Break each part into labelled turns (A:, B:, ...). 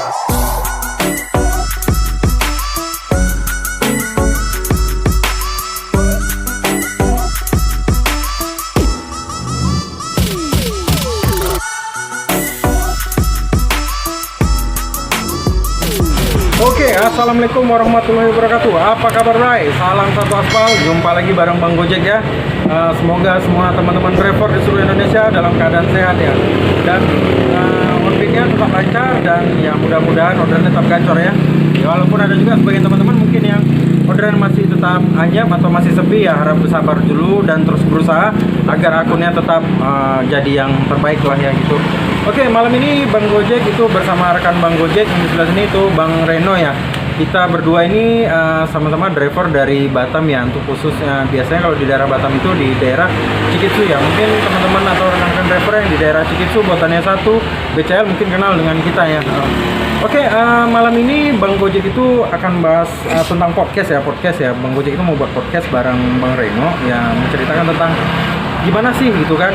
A: Oke, assalamualaikum warahmatullahi wabarakatuh. Apa kabar, Bray? Salam satu aspal. Jumpa lagi bareng Bang Gojek ya. Semoga semua teman-teman driver di seluruh Indonesia dalam keadaan sehat ya. Dan on-beatnya tetap lancar dan ya mudah-mudahan orderan tetap gacor ya. Walaupun ada juga sebagian teman-teman mungkin yang orderan masih tetap anyap atau masih sepi ya, harap bersabar dulu dan terus berusaha agar akunnya tetap jadi yang terbaik lah ya gitu. Oke, malam ini Bang Gojek itu bersama rekan Bang Gojek yang di sebelah sini itu Bang Reno ya. Kita berdua ini sama-sama driver dari Batam ya, untuk khususnya biasanya kalau di daerah Batam itu di daerah Cikitsu ya. Mungkin teman-teman atau rekan driver yang di daerah Cikitsu, Botannya 1, BCL mungkin kenal dengan kita ya. Oke, malam ini Bang Gojek itu akan bahas tentang podcast ya. Bang Gojek itu mau buat podcast bareng Bang Reno ya, menceritakan tentang gimana sih gitu kan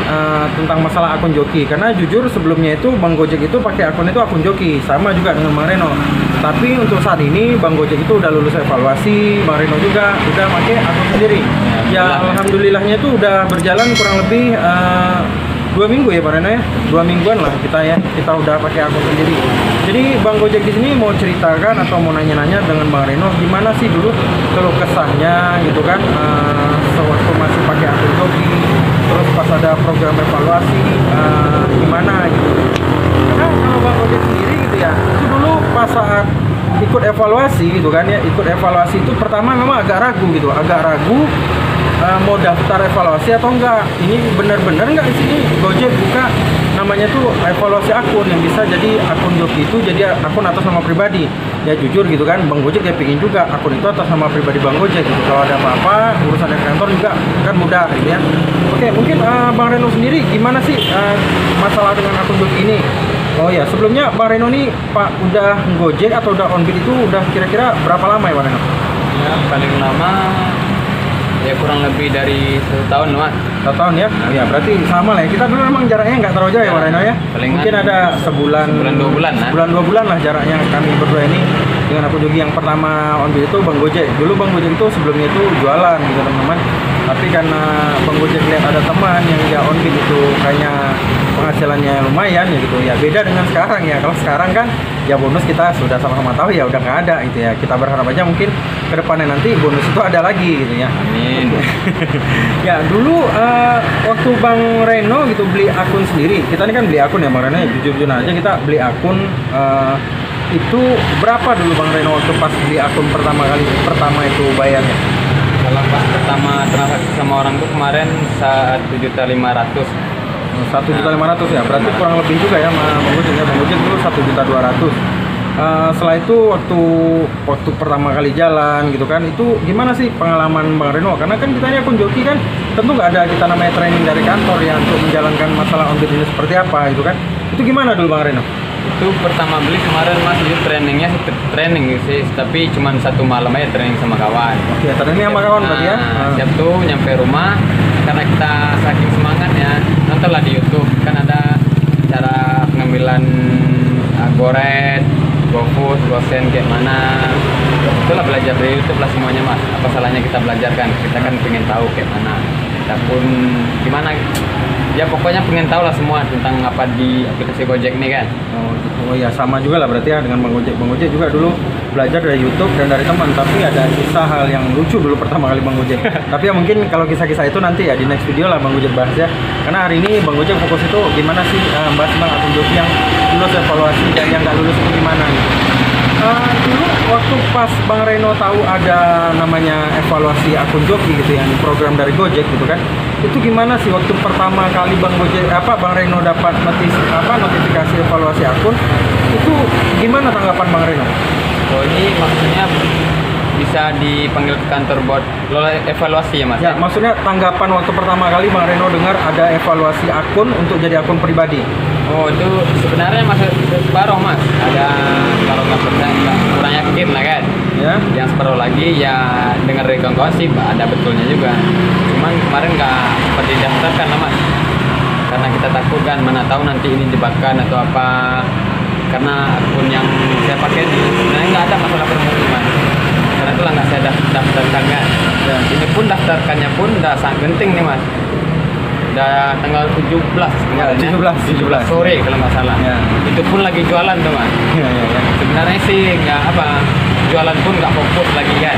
A: tentang masalah akun joki. Karena jujur sebelumnya itu Bang Gojek itu pakai akun itu akun joki, sama juga dengan Bang Reno. Tapi untuk saat ini Bang Gojek itu udah lulus evaluasi, Bang Reno juga udah pakai akun sendiri. Ya alhamdulillahnya itu udah berjalan kurang lebih 2 minggu ya Pak Reno ya, 2 mingguan lah kita udah pakai akun sendiri. Jadi Bang Gojek di sini mau ceritakan atau mau nanya-nanya dengan Bang Reno gimana sih dulu keluh kesahnya gitu kan, sewaktu masih pakai akun joki, terus pas ada program evaluasi gimana gitu. Karena kalau Bang Gojek sendiri gitu ya, itu dulu pas saat ikut evaluasi gitu kan ya, ikut evaluasi itu pertama memang agak ragu mau daftar evaluasi atau enggak. Ini benar-benar enggak di sini Gojek buka namanya tuh evaluasi akun yang bisa jadi akun joki itu jadi akun atas nama pribadi. Ya jujur gitu kan, Bang Gojek ya pingin juga akun itu atas nama pribadi Bang Gojek gitu. Kalau ada apa-apa urusan dari kantor juga kan mudah gitu ya. Oke, mungkin Bang Reno sendiri gimana sih masalah dengan akun joki ini? Oh ya, sebelumnya Bang Reno nih Pak udah Gojek atau udah on-beat itu udah kira-kira berapa lama ya Bang Reno?
B: Ya paling lama ya kurang lebih dari 1 tahun Mas.
A: 1 tahun ya? Ya berarti sama lah ya. Kita dulu memang jaraknya nggak terlalu jauh ya Bang Reno ya. Mungkin ada sebulan 2 bulan lah. Sebulan 2 bulan lah jaraknya kami berdua ini dengan akun joki yang pertama on-beat itu Bang Gojek. Dulu Bang Gojek itu sebelumnya itu jualan gitu teman-teman. Tapi karena Bang Gojek lihat ada teman yang dia on-beat itu kayaknya penghasilannya lumayan ya gitu ya, beda dengan sekarang ya. Kalau sekarang kan ya bonus kita sudah sama-sama tahu ya udah nggak ada gitu ya. Kita berharap aja mungkin kedepannya nanti bonus itu ada lagi gitu ya.
B: Amin.
A: Ya dulu waktu Bang Reno gitu beli akun sendiri, kita ini kan beli akun ya Bang Reno ya, jujur-jujur aja kita beli akun itu berapa dulu Bang Reno waktu pas beli akun pertama itu bayarnya?
B: Kalau pas pertama transaksi sama orang tuh kemarin 1.500.000.
A: 1.500.000 ya, berarti kurang lebih juga ya Bang Gojek ya. Bang Gojek dulu 1.200.000. Setelah itu waktu pertama kali jalan gitu kan, itu gimana sih pengalaman Bang Reno? Karena kan kita ini akun joki kan tentu nggak ada kita namanya training dari kantor ya untuk menjalankan masalah on-beat ini seperti apa gitu kan. Itu gimana dulu Bang Reno?
B: Itu pertama beli kemarin Mas, itu trainingnya training sih, tapi cuma 1 malam aja training sama kawan.
A: Oke, training sama kawan berarti ya?
B: Siap tuh nyampe rumah, karena kita saking semangatnya nontonlah di YouTube kan ada cara pengambilan Goret, GoFood, GoSend kayak mana. Itulah belajar dari YouTube lah semuanya Mas. Apa salahnya kita belajar kan? Kita kan pengen tahu kayak mana. Kita pun gimana? Ya pokoknya pengen tahu lah semua tentang apa di aplikasi Gojek nih kan.
A: Oh ya sama juga lah berarti ya dengan Bang Gojek. Bang Gojek juga dulu belajar dari YouTube dan dari teman, tapi ada kisah hal yang lucu dulu pertama kali Bang Gojek. Tapi ya mungkin kalau kisah-kisah itu nanti ya di next video lah Bang Gojek bahas ya. Karena hari ini Bang Gojek fokus itu gimana sih bahas tentang akun joki yang lulus evaluasi dan yang nggak lulus itu gimana gitu. Dulu waktu pas Bang Reno tahu ada namanya evaluasi akun joki gitu yang program dari Gojek gitu kan, itu gimana sih waktu pertama kali Bang Reno dapat notifikasi evaluasi akun, itu gimana tanggapan Bang Reno?
B: Oh ini maksudnya bisa dipanggil ke kantor buat evaluasi ya Mas?
A: Ya maksudnya tanggapan waktu pertama kali Bang Reno dengar ada evaluasi akun untuk jadi akun pribadi.
B: Oh itu sebenarnya masih separuh Mas, ada kalau nggak percaya kurang yakin lah kan ya. Yang separuh lagi ya dengar dari kawan-kawan sih ada betulnya juga, cuman kemarin nggak sempat didaftarkan lah Mas, karena kita takut kan, mana tahu nanti ini jebakan atau apa. karena akun yang saya pakai ini sebenarnya nggak ada masalah permukiman. Karena itulah nggak saya daftarkan kan. Ini pun daftarkannya pun udah sangat genting nih mas. Udah tanggal 17 kemarin ya. 17 sore kalau nggak salah.
A: Ya.
B: Itu pun lagi jualan tuh mas.
A: Ya.
B: Sebenarnya sih nggak apa, jualan pun nggak fokus lagi kan.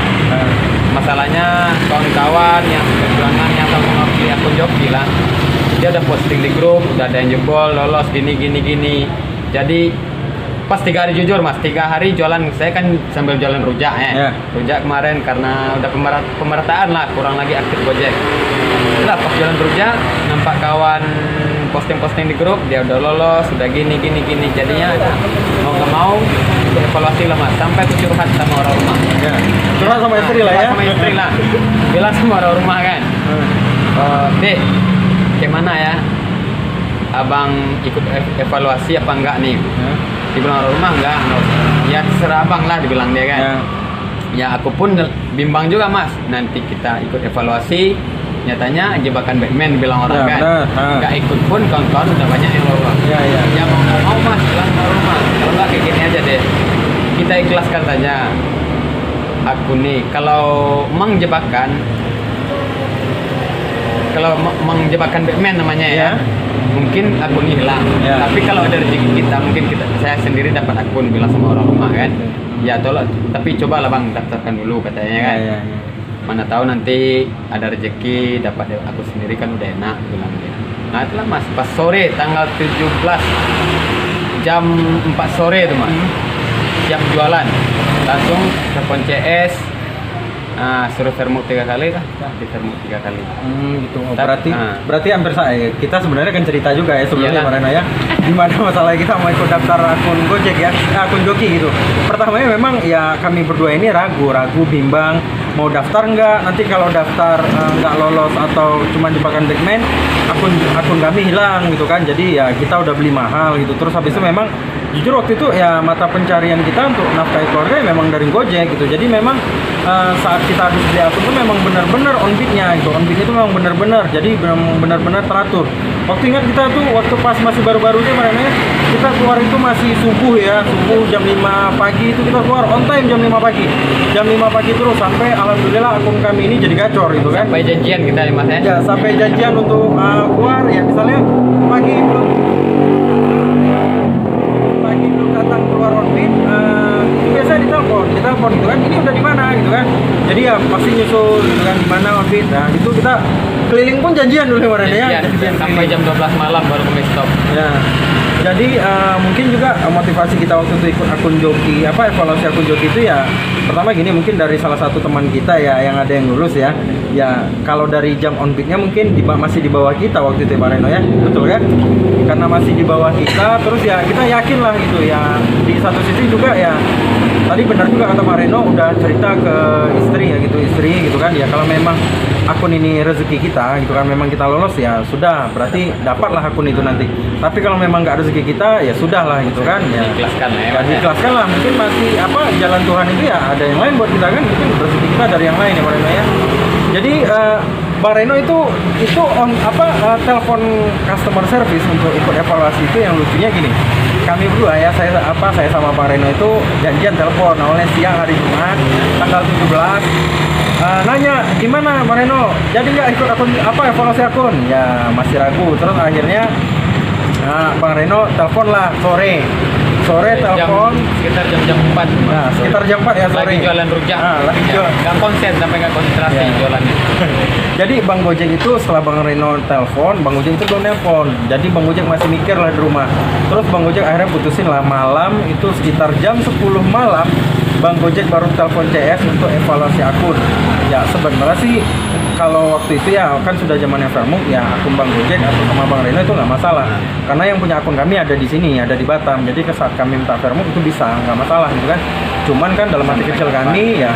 B: Masalahnya kawan-kawan yang perjuangan yang tahu mengerti akun joki lah, dia udah posting di grup, udah ada yang jebol, lolos gini. Jadi pas 3 hari jujur mas, 3 hari jualan, saya kan sambil jualan rujak ya.
A: Yeah.
B: Rujak kemarin karena udah pemerataan lah, kurang lagi aktif Gojek. Udah pas jualan rujak, nampak kawan posting di grup, dia udah lolos, udah gini. Jadinya mau nggak mau untuk evaluasi lah mas, sampai tuh curhat sama orang rumah.
A: Ya. Curhat sama istri lah ya.
B: Sama istri lah, bilang sama orang rumah kan. Dek, gimana ya? Abang ikut evaluasi apa enggak nih? Dibilang orang rumah enggak. Ya terserah abang lah, dibilang dia kan. Ya aku pun bimbang juga mas. Nanti kita ikut evaluasi, nyatanya jebakan Batman bilang orang kan. Enggak ikut pun kawan-kawan udah banyak yang lolos. Ya mau nggak mau mas, bilang orang rumah. Kalau enggak kayak gini aja deh. Kita ikhlaskan saja. Aku nih kalau menjebakan Batman namanya ya. Mungkin akun hilang. Tapi kalau ada rezeki kita, mungkin saya sendiri dapat akun, bilang sama orang rumah kan. Ya tolong, tapi cobalah bang daftarkan dulu katanya kan. Mana tahu nanti ada rezeki dapat aku sendiri kan udah enak, bilang dia. Nah itulah mas, pas sore tanggal 17 jam 4 sore itu mas, jam jualan langsung telepon CS. Suruh vermut 3 kali lah, di vermut 3 kali.
A: Gitu. Berarti hampir saya. Kita sebenarnya kan cerita juga ya sebelumnya Mareno ya. Gimana masalah kita mau ikut daftar akun Gojek ya, akun joki gitu. Pertamanya memang ya kami berdua ini ragu, bimbang mau daftar nggak. Nanti kalau daftar nggak lolos atau cuma jebakan Batman, akun kami hilang gitu kan. Jadi ya kita udah beli mahal gitu. Terus habis itu memang jujur waktu itu ya mata pencarian kita untuk nafkahi keluarga ya memang dari Gojek gitu. Jadi memang saat kita habis beli akun itu memang benar-benar on beat-nya gitu. On beat itu memang benar-benar, jadi benar-benar teratur. Waktu ingat kita tuh waktu pas masih baru-barunya Mareno ya, kita keluar itu masih subuh jam 5 pagi itu kita keluar on time jam 5 pagi. Jam 5 pagi terus sampai alhamdulillah akun kami ini jadi gacor gitu kan.
B: Sampai janjian kita ya mas ya.
A: Ya, sampai janjian untuk keluar ya misalnya pagi belum datang keluar on beat, itu biasa ditelepon gitu kan, ini udah di mana gitu kan. Jadi ya pasti nyusul gitu kan di mana on beat. Nah, itu kita keliling pun janjian dulu Mareno ya.
B: Sampai jam 12 malam baru kami stop.
A: Ya. Jadi mungkin juga motivasi kita waktu itu ikut akun joki, evaluasi akun joki itu ya pertama gini, mungkin dari salah satu teman kita ya yang ada yang lulus ya. Ya kalau dari jam on beat-nya mungkin masih di bawah kita waktu itu Mareno ya. Betul kan? Karena masih di bawah kita, terus ya kita yakin lah gitu ya. Di satu sisi juga ya tadi benar juga kata Mareno udah cerita ke istri gitu kan. Ya kalau memang akun ini rezeki kita gitu kan, memang kita lolos ya sudah, berarti dapatlah akun itu nanti. Tapi kalau memang nggak rezeki kita ya sudahlah gitu kan ya. Diikhlaskan lah, mungkin masih jalan Tuhan itu ya ada yang lain buat kita kan, mungkin rezeki kita dari yang lain ya Mareno ya. Jadi Bang Reno itu telepon customer service untuk ikut evaluasi itu yang lucunya gini. Kami berdua ya, saya sama Bang Reno itu janjian telepon awalnya siang hari Jumat tanggal 17. Nanya gimana Bang Reno, jadi nggak ikut akun evaluasi akun? Ya masih ragu. Terus akhirnya Bang Reno telepon lah sore telepon
B: sekitar jam 4.
A: Nah, sekitar jam 4 ya sore.
B: Lagi jualan rujak.
A: Lagi jualan.
B: Gak konsen sampai gak konsentrasi jualannya.
A: Jadi Bang Gojek itu setelah Bang Reno telepon, Bang Gojek itu belum nelpon. Jadi Bang Gojek masih mikir lah di rumah. Terus Bang Gojek akhirnya putusin lah malam itu sekitar jam 10 malam Bang Gojek baru telepon CS untuk evaluasi akun. Ya sebenarnya sih kalau waktu itu ya kan sudah zamannya Vermont ya, akun Bang Gojek atau sama Bang Reno itu nggak masalah. Karena yang punya akun kami ada di sini, ada di Batam. Jadi saat kami minta Vermont itu bisa, nggak masalah gitu kan. Cuman kan dalam hati kecil kami ya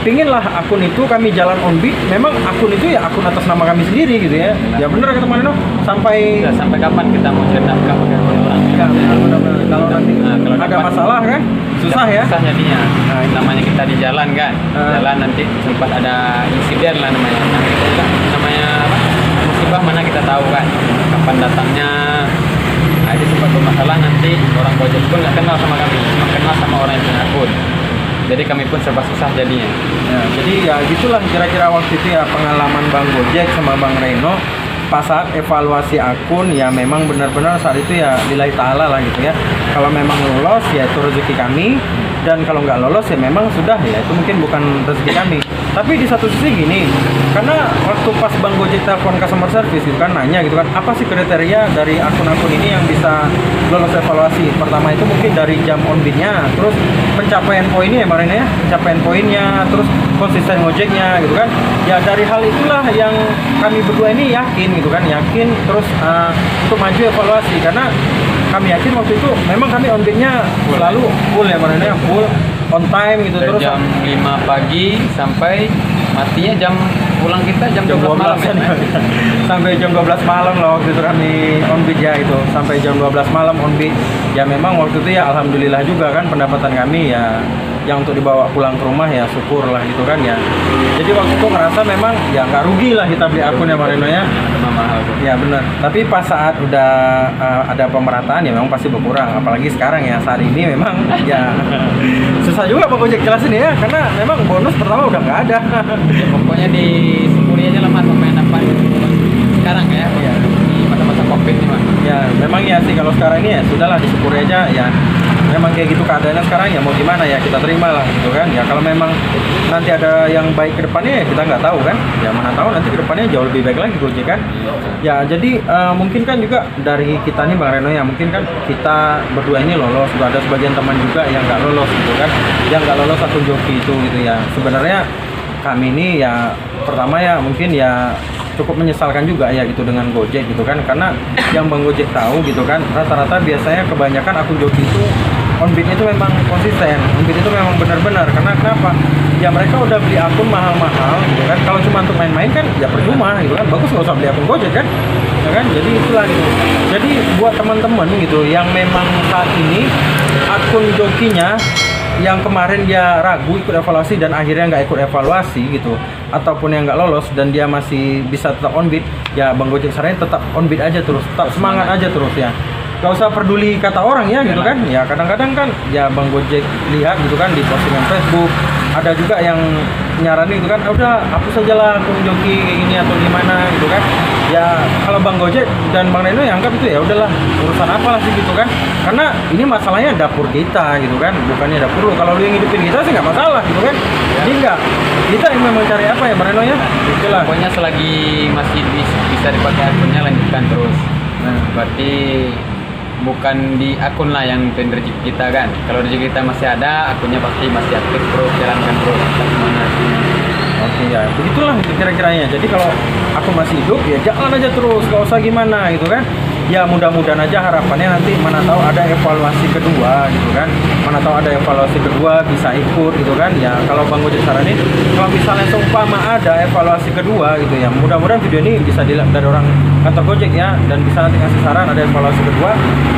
A: pinginlah akun itu kami jalan on beat. Memang akun itu ya akun atas nama kami sendiri gitu ya. Ya bener kata Mareno. Sampai
B: kapan kita mau cerita pakai akun orang?
A: Ya benar-benar. Kalau nanti kalau ada masalah kan susah ya.
B: Susah jadinya. Nah, namanya kita di jalan kan. Jalan nanti sempat ada insiden lah namanya. Namanya musibah mana kita tahu kan. Kapan datangnya. Nah, ada sempat bermasalah, nanti orang Gojek pun nggak kenal sama kami, cuma kenal sama orang yang punya akun. Jadi kami pun serba susah jadinya.
A: Ya, jadi ya gitulah kira-kira waktu itu ya pengalaman Bang Gojek sama Bang Reno pas saat evaluasi akun. Ya memang benar-benar saat itu ya lillahi ta'ala lah gitu ya. Kalau memang lolos ya itu rezeki kami, dan kalau nggak lolos ya memang sudah ya itu mungkin bukan rezeki kami. Tapi di satu sisi gini, karena waktu pas Bang Gojek telepon customer service gitu kan nanya gitu kan, apa sih kriteria dari akun-akun ini yang bisa lolos evaluasi? Pertama itu mungkin dari jam on bid-nya, terus pencapaian poinnya ya Bang Reno ya, pencapaian poinnya, terus konsisten ngojeknya gitu kan. Ya dari hal itulah yang kami berdua ini yakin gitu kan, yakin terus untuk maju evaluasi, karena kami yakin waktu itu memang kami on bid-nya selalu full ya Bang Reno ya, full on time gitu.
B: Dari
A: terus
B: jam 5 pagi sampai matinya jam pulang kita jam 12 malam ya.
A: Sampai jam 12 malam loh waktu itu kami on bid ya, itu sampai jam 12 malam on bid. Ya memang waktu itu ya alhamdulillah juga kan pendapatan kami ya yang untuk dibawa pulang ke rumah ya syukur lah gitu kan ya. Jadi waktu itu ngerasa memang ya nggak rugi lah kita beli akun ya Marino ya.
B: Mahal.
A: Ya benar. Tapi pas saat udah ada pemerataan ya memang pasti berkurang. Apalagi sekarang ya saat ini memang ya susah juga Pak Gojek jelasin ya, karena memang bonus pertama udah nggak ada.
B: Ya, pokoknya disyukuri aja lah mas apa yang dapat sekarang ya.
A: Iya.
B: Di masa-masa covid nih mas.
A: Ya memang ya sih kalau sekarang ini ya sudahlah disyukuri aja ya. Memang kayak gitu keadaannya sekarang ya mau gimana ya, kita terima lah gitu kan ya. Kalau memang nanti ada yang baik ke depannya ya kita nggak tahu kan ya, mana tahu nanti ke depannya jauh lebih baik lagi Gojek kan ya. Jadi mungkin kan juga dari kita nih Bang Reno ya, mungkin kan kita berdua ini lolos, juga ada sebagian teman juga yang nggak lolos gitu kan, yang nggak lolos akun joki itu gitu ya. Sebenarnya kami ini ya pertama ya mungkin ya cukup menyesalkan juga ya gitu dengan Gojek gitu kan, karena yang Bang Gojek tahu gitu kan rata-rata biasanya kebanyakan akun joki itu on bid itu memang konsisten, on bid itu memang benar-benar. Karena kenapa? Ya mereka udah beli akun mahal-mahal gitu kan, kalau cuma untuk main-main kan ya percuma gitu kan, bagus nggak usah beli akun Gojek kan ya kan. Jadi itulah gitu. Jadi buat teman-teman gitu yang memang saat ini akun jokinya yang kemarin dia ragu ikut evaluasi dan akhirnya nggak ikut evaluasi gitu, ataupun yang nggak lolos dan dia masih bisa tetap on bid, ya Bang Gojek saranin tetap on bid aja terus, tetap semangat aja terus ya, nggak usah peduli kata orang ya gitu kan ya. Kadang-kadang kan ya Bang Gojek lihat gitu kan di postingan Facebook ada juga yang nyaranin gitu kan, udah hapus aja lah akun joki kayak gini atau gimana gitu kan ya. Kalau Bang Gojek dan Bang Reno yang anggap itu ya udahlah urusan apa lah sih gitu kan, karena ini masalahnya dapur kita gitu kan, bukannya dapur lu. Kalau lu yang hidupin kita sih nggak masalah gitu kan. Jadi enggak, kita yang memang cari apa ya Bang Reno ya, itulah.
B: Pokoknya selagi masih bisa dipakai akunnya lanjutkan terus.
A: Nah,
B: Berarti bukan di akun lah yang nentuin rezeki kita kan. Kalau rezeki kita masih ada, akunnya pasti masih aktif terus, jalankan terus. Semangat.
A: oke ya, begitulah itu kira-kiranya. Jadi kalau aku masih hidup ya jalan aja terus, gak usah gimana gitu kan. Ya mudah-mudahan aja harapannya nanti mana tahu ada evaluasi kedua gitu kan, mana tahu ada evaluasi kedua bisa ikut gitu kan ya. Kalau Bang Gojek saranin kalau misalnya seumpama ada evaluasi kedua gitu ya, mudah-mudahan video ini bisa dilihat dari orang kantor Gojek ya, dan bisa nanti ngasih saran ada evaluasi kedua.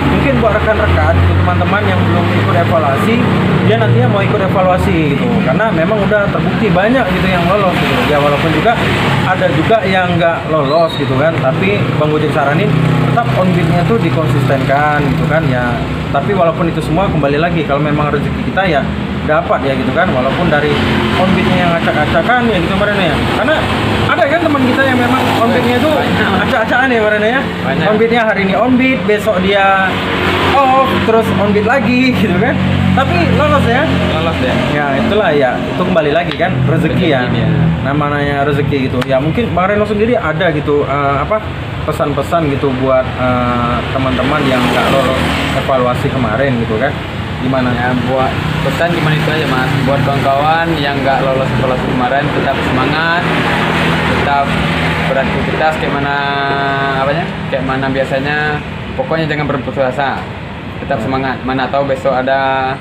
A: Mungkin buat rekan-rekan gitu, teman-teman yang belum ikut evaluasi, dia nantinya mau ikut evaluasi gitu, karena memang udah terbukti banyak gitu yang lolos gitu ya. Walaupun juga ada juga yang nggak lolos gitu kan, tapi Bang Gojek saranin tetap on bid-nya tuh dikonsistenkan gitu kan ya. Tapi walaupun itu semua kembali lagi kalau memang rezeki kita ya dapat ya gitu kan, walaupun dari on bid-nya yang acak-acakan ya gitu Marino ya. Karena ada kan teman kita yang memang on bid-nya tuh acak-acakan ya Marino ya.
B: Banyak.
A: On bid-nya hari ini on bid, besok dia off, terus on bid lagi gitu kan. Tapi lolos ya.
B: Lolos deh.
A: Ya itulah ya, itu kembali lagi kan rezeki ya.
B: Rezeki dia.
A: Namanya rezeki gitu. Ya mungkin Bang Reno sendiri ada gitu pesan-pesan gitu buat teman-teman yang nggak lolos evaluasi kemarin gitu kan. Gimana?
B: Ya buat pesan cuma itu aja mas. Buat kawan-kawan yang nggak lolos evaluasi kemarin, tetap semangat, tetap beraktivitas kayak mana biasanya. Pokoknya jangan berputus asa, tetap semangat. Mana tahu besok ada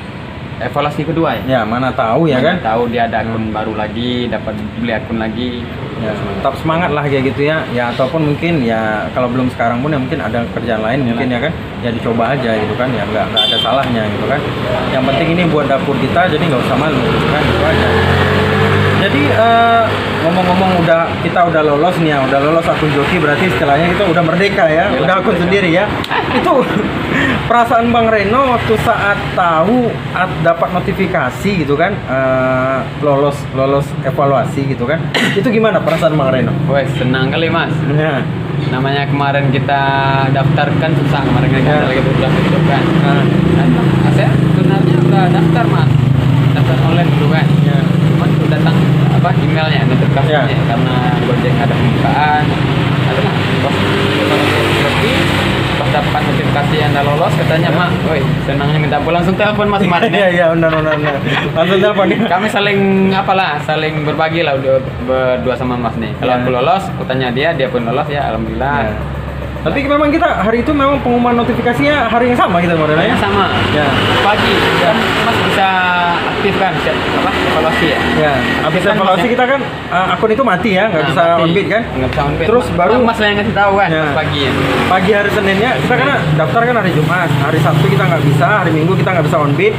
B: evaluasi kedua ya.
A: Ya mana tahu ya kan.
B: Tahu dia ada akun baru lagi, dapat beli akun lagi.
A: Ya, tetap semangat lah kayak gitu ya. Ya ataupun mungkin ya kalau belum sekarang pun ya mungkin ada kerjaan lain mungkin ya kan. Ya dicoba aja gitu kan ya, nggak ada salahnya gitu kan. Yang penting ini buat dapur kita, jadi nggak usah malu gitu kan, gitu aja. jadi ngomong-ngomong kita udah lolos nih ya, udah lolos akun joki, berarti istilahnya kita udah merdeka ya,
B: Yalah,
A: udah akun
B: merdeka.
A: sendiri ya. Itu perasaan Bang Reno waktu saat tahu dapat notifikasi gitu kan, lolos evaluasi gitu kan, itu gimana perasaan Bang Reno?
B: Wes, senang kali mas.
A: Ya.
B: Namanya kemarin kita daftarkan susah, kemarin kita
A: Ya.
B: lagi udah gitu kan.
A: Nah,
B: Dan saya sebenarnya udah daftar mas, daftar online dulu kan.
A: ya.
B: Cuman tuh datang emailnya notifikasinya
A: Ya.
B: karena Gojek ada pembukaan. Ada lah, pas dapat notifikasi Anda lolos katanya mak, woi senangnya minta ampun, langsung telepon mas kemarin
A: Iya,
B: ya.
A: iya, benar. Langsung telepon ya.
B: Kami saling saling berbagi lah udah berdua sama mas nih. Kalau
A: Ya.
B: aku lolos, aku tanya dia pun lolos ya, alhamdulillah.
A: Ya. Tapi memang kita hari itu memang pengumuman notifikasinya hari yang sama gitu Bang Reno ya.
B: Kayaknya sama.
A: Ya.
B: Pagi kan mas bisa aktifkan evaluasi ya.
A: Ya, habis
B: Aktifkan,
A: evaluasi
B: Mas, ya.
A: kita kan akun itu mati ya, nggak
B: Nah,
A: bisa
B: mati.
A: on bid kan.
B: Nggak bisa on bid.
A: Terus baru
B: mas yang ngasih tahu kan
A: Ya.
B: pas pagi ya.
A: pagi hari Seninnya kita kan daftar kan hari Jumat, hari Sabtu kita nggak bisa, hari Minggu kita nggak bisa on bid.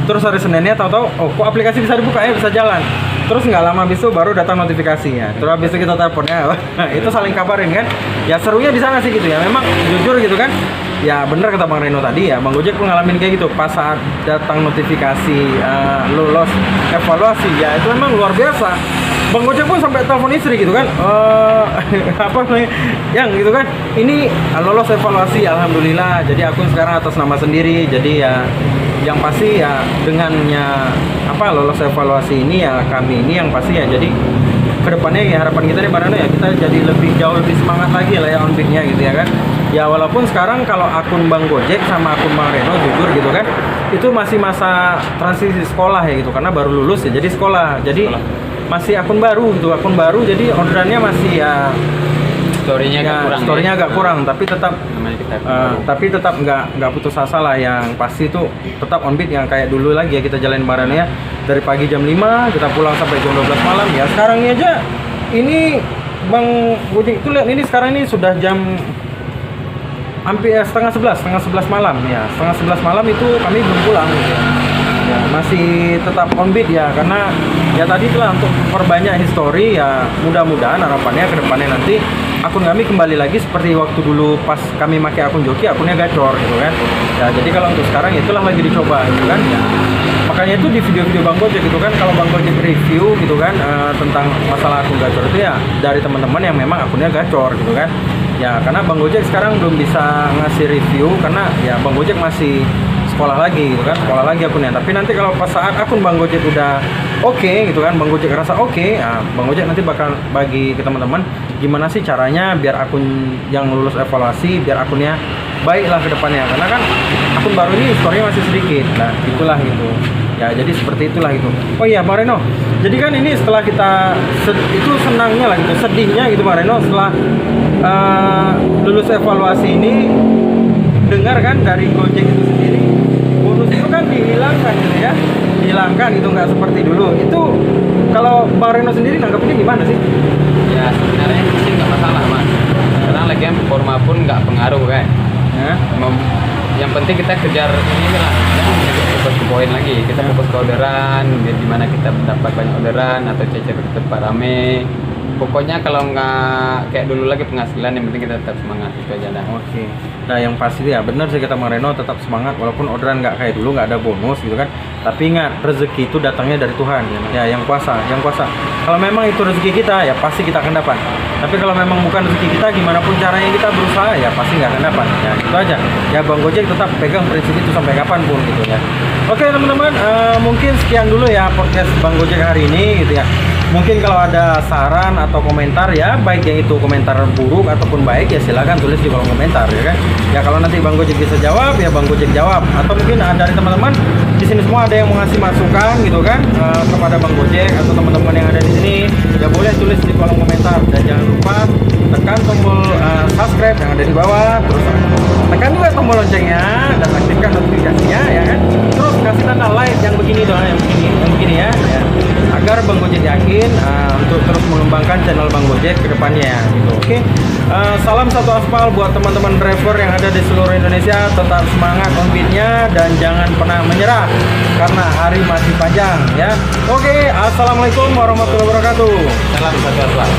A: Terus hari Seninnya tahu-tahu, oh kok aplikasi bisa dibuka ya, bisa jalan. Terus nggak lama habis itu baru datang notifikasinya. Terus habis itu kita telepon ya, itu saling kabarin kan. Ya serunya di sana sih gitu ya. Memang jujur gitu kan. Ya bener kata Bang Reno tadi ya, Bang Gojek pun ngalamin kayak gitu. Pas saat datang notifikasi lolos evaluasi ya itu memang luar biasa. Bang Gojek pun sampai telepon istri gitu kan, apa namanya, yang gitu kan, ini lolos evaluasi, alhamdulillah. Jadi aku sekarang atas nama sendiri. Jadi ya, yang pasti ya dengannya apa lolos evaluasi ini ya kami ini yang pasti ya. Jadi kedepannya ya harapan kita nih Bang Reno ya kita jadi jauh lebih semangat lagi lah ya on bid-nya gitu ya kan. Ya walaupun sekarang kalau akun Bang Gojek sama akun Bang Reno jujur gitu kan, itu masih masa transisi sekolah ya gitu karena baru lulus ya jadi sekolah. Jadi masih akun baru gitu, akun baru jadi orderannya masih ya
B: Story-nya agak kurang.
A: story-nya
B: ya.
A: agak kurang tapi tetap
B: Namanya kita
A: tapi tetap nggak putus asa lah, yang pasti itu tetap on bid yang kayak dulu lagi ya kita jalanin Bang Reno ya, dari pagi jam 5 kita pulang sampai jam 12 malam ya. Sekarang ini aja ini Bang Gojek itu lihat ini sekarang ini sudah jam hampir setengah 11 malam ya, setengah 11 malam itu kami belum pulang gitu ya. Ya, masih tetap on bid ya karena ya tadi itulah untuk perbanyak histori ya, mudah-mudahan harapannya ke depannya nanti akun kami kembali lagi seperti waktu dulu pas kami pakai akun joki, akunnya gacor gitu kan ya. Jadi kalau untuk sekarang itulah lagi dicoba gitu kan ya. Makanya itu di video-video Bang Gojek gitu kan, kalau Bang Gojek review gitu kan tentang masalah akun gacor itu ya dari teman-teman yang memang akunnya gacor gitu kan ya. Karena Bang Gojek sekarang belum bisa ngasih review karena ya Bang Gojek masih sekolah lagi gitu kan, sekolah lagi akunnya. Tapi nanti kalau pas saat akun Bang Gojek udah oke gitu kan, Bang Gojek rasa oke, nah, Bang Gojek nanti bakal bagi ke teman-teman gimana sih caranya biar akun yang lulus evaluasi biar akunnya baik lah ke depannya, karena kan akun baru ini skornya masih sedikit. Nah itulah gitu ya, jadi seperti itulah gitu. Oh iya Bang Reno, jadi kan ini setelah kita itu senangnya lah gitu, sedihnya gitu Bang Reno setelah lulus evaluasi ini, dengar kan dari Gojek itu sendiri bonus itu kan dihilangkan gitu ya, dihilangkan itu nggak seperti dulu. Itu kalau Bang Reno sendiri nanggapnya gimana sih?
B: ya sebenarnya sih nggak masalah mas, karena lagian performa pun nggak pengaruh kan.
A: Ya.
B: Yang penting kita kejar ini lah, jangan fokus ke poin lagi, kita fokus ke orderan, biar gimana kita mendapat banyak orderan atau cecer di tempat rame. Pokoknya kalau nggak kayak dulu lagi penghasilan, yang penting kita tetap semangat, itu aja dah.
A: Oke. Nah yang pasti ya benar sih kata Bang Reno, tetap semangat walaupun orderan nggak kayak dulu, nggak ada bonus gitu kan. Tapi ingat rezeki itu datangnya dari Tuhan ya, yang kuasa, yang kuasa. Kalau memang itu rezeki kita ya pasti kita akan dapat. Tapi kalau memang bukan rezeki kita, gimana pun caranya kita berusaha ya pasti nggak akan dapat. Ya itu aja. Ya Bang Gojek tetap pegang prinsip itu sampai kapanpun gitu ya. Oke teman-teman, mungkin sekian dulu ya podcast Bang Gojek hari ini gitu ya. Mungkin kalau ada saran atau komentar ya, baik yang itu komentar buruk ataupun baik ya silakan tulis di kolom komentar ya kan. Ya kalau nanti Bang Gojek bisa jawab ya Bang Gojek jawab, atau mungkin dari teman-teman di sini semua ada yang mau ngasih masukan gitu kan kepada Bang Gojek atau teman-teman yang ada di sini, ya boleh tulis di kolom komentar. Dan jangan lupa tekan tombol subscribe yang ada di bawah, terus tekan juga tombol loncengnya dan aktifkan notifikasinya ya kan. Terus kasih tanda adalah like yang begini dong, yang begini ya. Agar Bang Gojek yakin untuk terus mengembangkan channel Bang Gojek ke depannya gitu. Oke. Salam satu aspal buat teman-teman driver yang ada di seluruh Indonesia. Tetap semangat on beat-nya dan jangan pernah menyerah karena hari masih panjang ya. Oke, assalamualaikum warahmatullahi wabarakatuh.
B: Salam satu aspal.